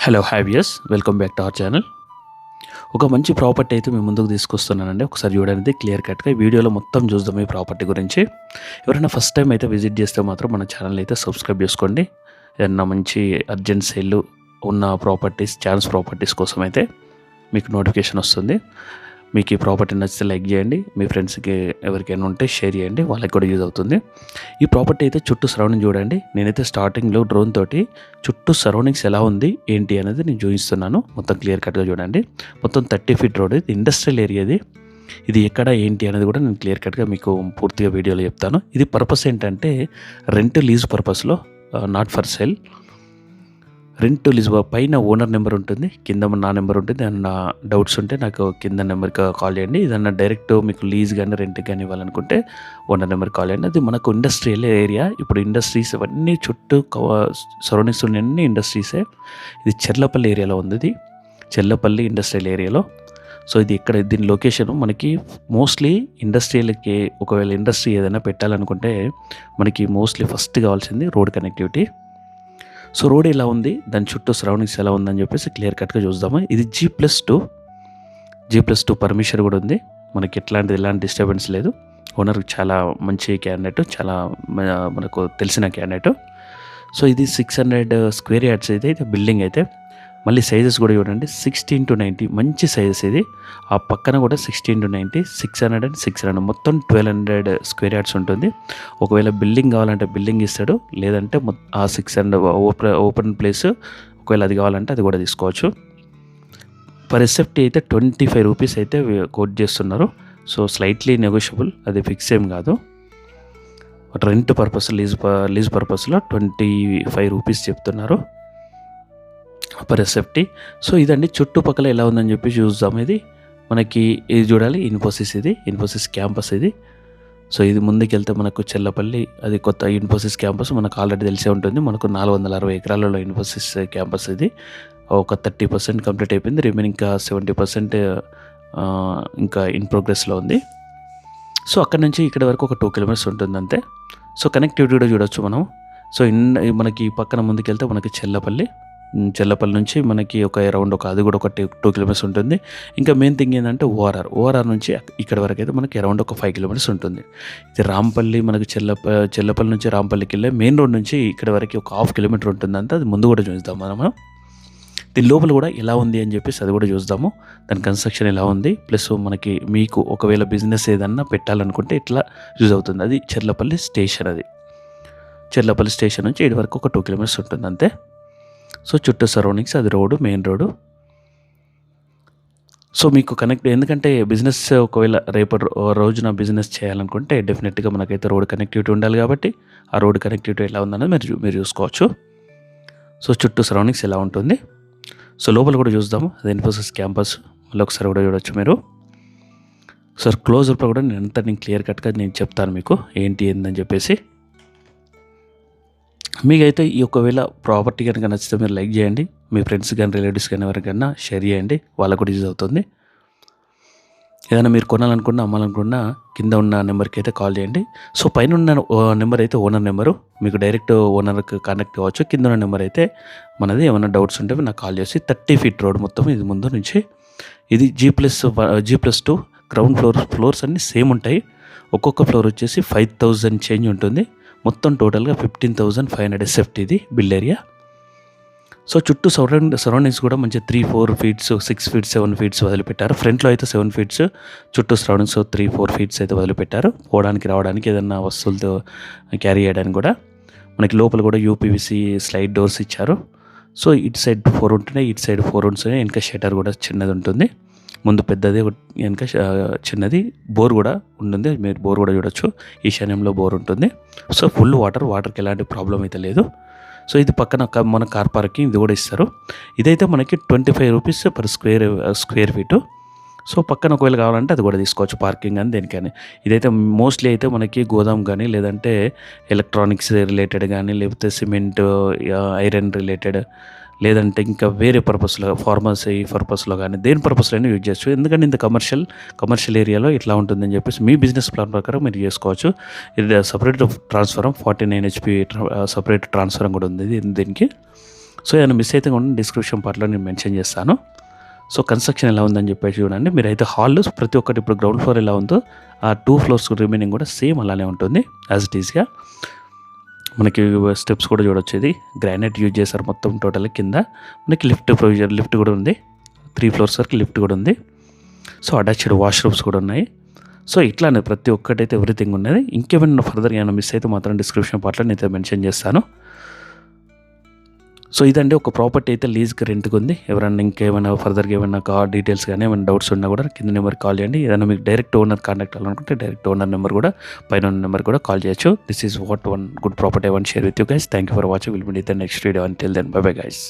Hello హ్యావియర్స్, welcome back to our channel. ఒక మంచి ప్రాపర్టీ అయితే మేము ముందుకు తీసుకొస్తున్నానండి. ఒకసారి చూడండి క్లియర్ కట్గా వీడియోలో మొత్తం చూద్దాం ఈ ప్రాపర్టీ గురించి. ఎవరైనా ఫస్ట్ టైం అయితే విజిట్ చేస్తే మాత్రం మన ఛానల్ అయితే సబ్స్క్రైబ్ చేసుకోండి. ఏదన్నా మంచి అర్జెంట్ సేల్ ఉన్న ఛాన్స్ ప్రాపర్టీస్ కోసం అయితే మీకు నోటిఫికేషన్ వస్తుంది. మీకు ఈ ప్రాపర్టీ నచ్చితే లైక్ చేయండి, మీ ఫ్రెండ్స్కి ఎవరికైనా ఉంటే షేర్ చేయండి, వాళ్ళకి కూడా యూజ్ అవుతుంది. ఈ ప్రాపర్టీ అయితే చుట్టూ సరౌండింగ్ చూడండి. నేనైతే స్టార్టింగ్లో డ్రోన్ తోటి చుట్టూ సరౌండింగ్స్ ఎలా ఉంది ఏంటి అనేది నేను చూపిస్తున్నాను. మొత్తం క్లియర్ కట్గా చూడండి. మొత్తం 30 ఫీట్ రోడ్, ఇది ఇండస్ట్రియల్ ఏరియాది. ఇది ఎక్కడ ఏంటి అనేది కూడా నేను క్లియర్ కట్గా మీకు పూర్తిగా వీడియోలో చెప్తాను. ఇది పర్పస్ ఏంటంటే రెంట్ లీజ్ పర్పస్లో, not for sale. Rent lease పైన ఓనర్ నెంబర్ ఉంటుంది, కింద నా నెంబర్ ఉంటుంది. ఏమన్నా డౌట్స్ ఉంటే నాకు కింద నెంబర్కి కాల్ చేయండి. ఏదన్నా డైరెక్ట్ మీకు లీజ్ కానీ రెంట్ కానీ ఇవ్వాలనుకుంటే ఓనర్ నెంబర్కి కాల్ చేయండి. అది మనకు ఇండస్ట్రియల్ ఏరియా. ఇప్పుడు ఇండస్ట్రీస్ ఇవన్నీ చుట్టూ సరౌండింగ్స్ అన్ని ఇండస్ట్రీసే. ఇది చెర్లపల్లి ఏరియాలో ఉంది. ఇది చెర్లపల్లి ఇండస్ట్రియల్ ఏరియాలో. సో ఇది ఇక్కడ దీని లొకేషన్ మనకి మోస్ట్లీ ఇండస్ట్రియల్కి, ఒకవేళ ఇండస్ట్రీ ఏదైనా పెట్టాలనుకుంటే మనకి మోస్ట్లీ ఫస్ట్ కావాల్సింది రోడ్ కనెక్టివిటీ. సో రోడ్ ఎలా ఉంది, దాని చుట్టూ సరౌండింగ్స్ ఎలా ఉందని చెప్పేసి క్లియర్ కట్గా చూద్దాము. ఇది G+2 పర్మిషన్ కూడా ఉంది. మనకి ఎలాంటి డిస్టర్బెన్స్ లేదు. ఓనర్ చాలా మంచి క్యాండిడేట్, చాలా మనకు తెలిసిన క్యాండిడేట్. సో ఇది 600 స్క్వేర్ యార్డ్స్ అయితే బిల్డింగ్ అయితే. మళ్ళీ సైజెస్ కూడా చూడండి, 16-90 మంచి సైజెస్ ఇది. ఆ పక్కన కూడా 16-90, 600 and 600 మొత్తం 1200 స్క్వేర్ యార్డ్స్ ఉంటుంది. ఒకవేళ బిల్డింగ్ కావాలంటే బిల్డింగ్ ఇస్తాడు, లేదంటే ఆ 600 ఓపెన్ ప్లేస్ ఒకవేళ అది కావాలంటే అది కూడా తీసుకోవచ్చు. పర్ ఎస్ఎఫ్టీ అయితే 25 రూపీస్ అయితే కోట్ చేస్తున్నారు. సో స్లైట్లీ నెగోషియబుల్, అది ఫిక్స్ ఏం కాదు. రెంట్ పర్పస్, లీజ్ పర్పస్లో 25 రూపీస్ చెప్తున్నారు పర్ ఎస్ఎఫ్టీ. సో ఇదండి చుట్టుపక్కల ఎలా ఉందని చెప్పి చూద్దాం. ఇది మనకి ఇది చూడాలి, ఇన్ఫోసిస్ క్యాంపస్ ఇది. సో ఇది ముందుకెళ్తే మనకు చెర్లపల్లి, అది కొత్త ఇన్ఫోసిస్ క్యాంపస్ మనకు ఆల్రెడీ తెలిసే ఉంటుంది. మనకు 460 ఎకరాలలో ఇన్ఫోసిస్ క్యాంపస్ ఇది. ఒక 30% కంప్లీట్ అయిపోయింది. రిమైనింగ్ ఇంకా 70% ఇంకా ఇన్ ప్రోగ్రెస్లో ఉంది. సో అక్కడ నుంచి ఇక్కడ వరకు ఒక 2 కిలోమీటర్స్ ఉంటుంది అంతే. సో కనెక్టివిటీ కూడా చూడొచ్చు మనం. సో మనకి పక్కన ముందుకెళ్తే మనకి చెర్లపల్లి నుంచి మనకి అది కూడా ఒక 2 కిలోమీటర్స్ ఉంటుంది. ఇంకా మెయిన్ థింగ్ ఏంటంటే ఓఆర్ఆర్ నుంచి ఇక్కడ వరకు అయితే మనకి అరౌండ్ ఒక 5 కిలోమీటర్స్ ఉంటుంది. ఇది రాంపల్లి, మనకి చెర్లపల్లి నుంచి రాంపల్లికి వెళ్ళే మెయిన్ రోడ్ నుంచి ఇక్కడ వరకు ఒక 1/2 కిలోమీటర్ ఉంటుంది అంతే. అది ముందు కూడా చూద్దాం మనం. దీని లోపల కూడా ఎలా ఉంది అని చెప్పేసి అది కూడా చూద్దాము. దాని కన్స్ట్రక్షన్ ఎలా ఉంది, ప్లస్ మీకు ఒకవేళ బిజినెస్ ఏదన్నా పెట్టాలనుకుంటే ఇట్లా యూజ్ అవుతుంది. అది చెర్లపల్లి స్టేషన్. అది చెర్లపల్లి స్టేషన్ నుంచి ఇటు వరకు ఒక 2 కిలోమీటర్స్ ఉంటుంది అంతే. సో చుట్టూ సరౌండింగ్స్, అది మెయిన్ రోడ్డు. సో మీకు ఎందుకంటే బిజినెస్ ఒకవేళ రేపటి రోజున బిజినెస్ చేయాలనుకుంటే డెఫినెట్గా మనకైతే రోడ్ కనెక్టివిటీ ఉండాలి. కాబట్టి ఆ రోడ్ కనెక్టివిటీ ఎలా ఉందన్నది మీరు చూసుకోవచ్చు. సో చుట్టూ సరౌండింగ్స్ ఎలా ఉంటుంది. సో లోపల కూడా చూద్దాము. అది ఇన్ఫోసిస్ క్యాంపస్ మళ్ళీ ఒకసారి కూడా చూడొచ్చు మీరు. సో క్లోజర్లో కూడా నేను క్లియర్ కట్గా చెప్తాను మీకు ఏందని చెప్పేసి. మీకైతే ఈ ఒకవేళ ప్రాపర్టీ కనుక నచ్చితే మీరు లైక్ చేయండి, మీ ఫ్రెండ్స్ కానీ రిలేటివ్స్ కానీ ఎవరికైనా షేర్ చేయండి, వాళ్ళకు కూడా యూజ్ అవుతుంది. ఏదైనా మీరు కొనాలనుకున్నా, అమ్మాలనుకున్నా కింద ఉన్న నెంబర్కి అయితే కాల్ చేయండి. సో పైన ఉన్న నెంబర్ అయితే ఓనర్ నెంబరు, మీకు డైరెక్ట్ ఓనర్కి కాంటాక్ట్ కావచ్చు. కింద ఉన్న నెంబర్ అయితే మనది. ఏమైనా డౌట్స్ ఉంటే నాకు కాల్ చేసి 30 ఫీట్ రోడ్ మొత్తం ఇది ముందు నుంచి. ఇది G+2 గ్రౌండ్ ఫ్లోర్స్ అన్నీ సేమ్ ఉంటాయి. ఒక్కొక్క ఫ్లోర్ వచ్చేసి 5000 చేంజ్ ఉంటుంది. మొత్తం టోటల్గా 15,500 ఎస్ఎఫ్టీ ఇది బిల్ ఏరియా. సో చుట్టూ సరౌండింగ్స్ కూడా మంచి 3-4 ఫీట్స్, 6 ఫీట్స్, 7 ఫీట్స్ వదిలిపెట్టారు. ఫ్రంట్లో అయితే 7 ఫీట్స్, చుట్టూ సరౌండింగ్స్ 3-4 ఫీట్స్ అయితే వదిలిపెట్టారు. పోవడానికి రావడానికి ఏదన్నా వస్తువులతో క్యారీ చేయడానికి కూడా. మనకి లోపల కూడా యూపీవీసీ స్లైడ్ డోర్స్ ఇచ్చారు. సో ఇటు సైడ్ 4 ఉంటున్నాయి, ఇటు సైడ్ 4 ఉంటున్నాయి. వెనక షటర్ కూడా చిన్నది ఉంటుంది, ముందు పెద్దది, వెనక చిన్నది. బోర్ కూడా ఉంటుంది, మీరు బోర్ కూడా చూడొచ్చు. ఈశాన్యంలో బోర్ ఉంటుంది. సో ఫుల్ వాటర్కి ఎలాంటి ప్రాబ్లం అయితే లేదు. సో ఇది పక్కన మన కార్ పార్కింగ్ ఇది కూడా ఇస్తారు. ఇదైతే మనకి 25 rupees per square feet. So పక్కన ఒకవేళ కావాలంటే అది కూడా తీసుకోవచ్చు, పార్కింగ్ అని దేనికని. ఇదైతే మోస్ట్లీ అయితే మనకి గోదాం కానీ, లేదంటే ఎలక్ట్రానిక్స్ రిలేటెడ్ కానీ, లేకపోతే సిమెంట్, ఐరన్ రిలేటెడ్, లేదంటే ఇంకా వేరే పర్పస్లో, ఫార్మసీ పర్పస్లో కానీ దేని పర్పస్లో అయినా యూజ్ చేయొచ్చు. ఎందుకంటే ఇంత కమర్షియల్ ఏరియాలో ఇట్లా ఉంటుందని చెప్పేసి మీ బిజినెస్ ప్లాన్ ప్రకారం మీరు చేసుకోవచ్చు. ఇది separate transformer 49 HP separate transformer కూడా ఉంది దీనికి. సో ఏమైనా మిస్ అయితే కూడా డిస్క్రిప్షన్ పార్ట్లో నేను మెన్షన్ చేస్తాను. సో కన్స్ట్రక్షన్ ఎలా ఉందని చెప్పేసి చూడండి. మీరైతే హాల్ ప్రతి ఒక్కటి ఇప్పుడు గ్రౌండ్ ఫ్లోర్ ఎలా ఉందో ఆ 2 ఫ్లోర్స్ రిమైనింగ్ కూడా సేమ్ అలానే ఉంటుంది యాజ్ ఇట్ ఈస్గా. మనకి స్టెప్స్ కూడా చూడొచ్చు. ఇది గ్రానైట్ యూజ్ చేశారు మొత్తం టోటల్. కింద మనకి లిఫ్ట్ కూడా ఉంది. 3 ఫ్లోర్స్ వరకు లిఫ్ట్ కూడా ఉంది. సో అటాచ్డ్ వాష్రూమ్స్ కూడా ఉన్నాయి. సో ఇట్లానే ప్రతి ఒక్కటైతే ఎవ్రీథింగ్ ఉన్నది. ఇంకేమైనా ఫర్దర్ ఏమైనా మిస్ అయితే మాత్రం డిస్క్రిప్షన్ పార్ట్లో నేనైతే మెన్షన్ చేస్తాను. సో ఇదండి ఒక ప్రాపర్టీ అయితే లీజ్కి రెంట్కి ఉంది. ఎవరైనా ఇంకేమైనా ఫర్దర్గా ఏమైనా డీటెయిల్స్ కానీ ఏమైనా డౌట్స్ ఉన్నా కూడా కింద నెంబర్కి కాల్ చేయండి. ఏదైనా మీకు డైరెక్ట్ ఓనర్ కాంటాక్ట్ అవ్వాలనుకుంటే డైరెక్ట్ ఓనర్ నెంబర్ కూడా పైన నెంబర్ కూడా కాల్ చేయొచ్చు. This is what one good property I want share with you guys. Thank you for watching. Will meet in the next video. Until then bye bye guys.